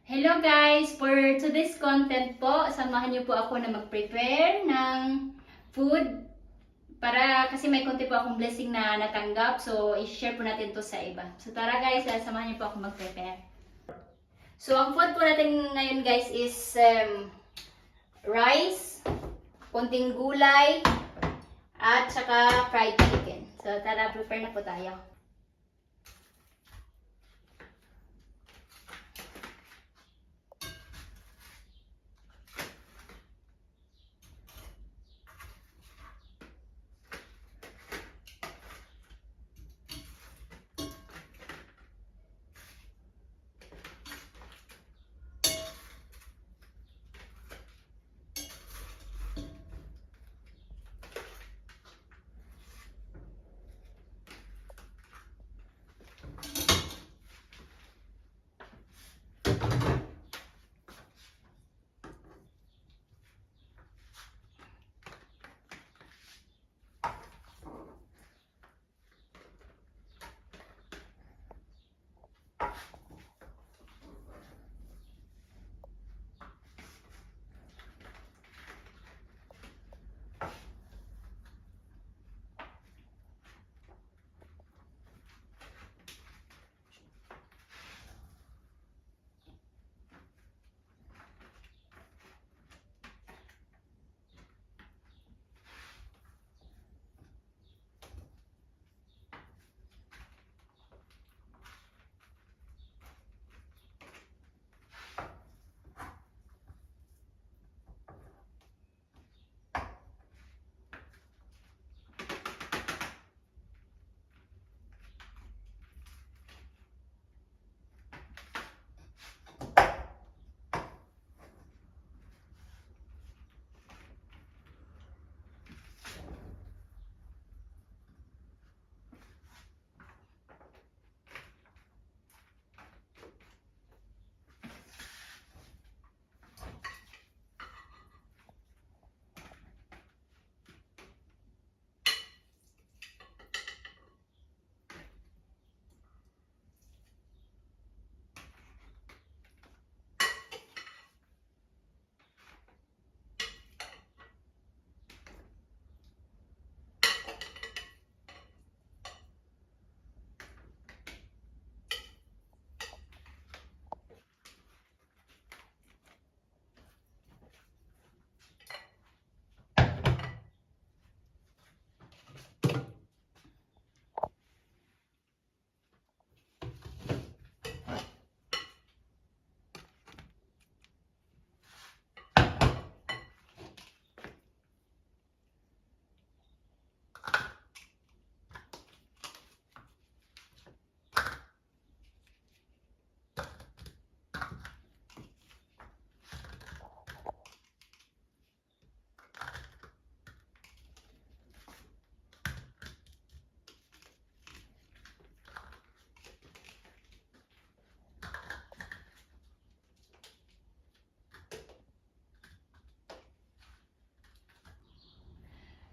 Hello guys! For today's content po, samahan niyo po ako na mag-prepare ng food kasi may konti po akong blessing na natanggap. So, i-share po natin to sa iba. So, tara guys, samahan niyo po ako mag-prepare. So, ang food po natin ngayon guys is rice, konting gulay, at saka fried chicken. So, tara, prepare na po tayo.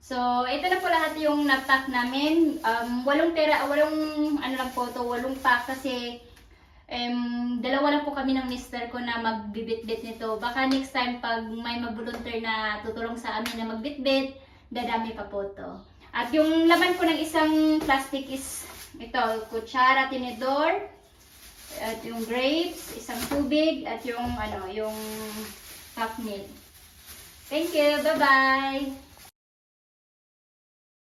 So, ito na po lahat yung na-pack namin. Walong ano lang po to, 8 pack kasi dalawa lang po kami ng mister ko na magbibit-bit nito. Baka next time pag may mag-volunteer na tutulong sa amin na magbit-bit, dadami pa po to. At yung laman po ng isang plastic is ito, kutsara, tinidor, at yung grapes, isang tubig, at yung pack milk. Thank you, bye-bye!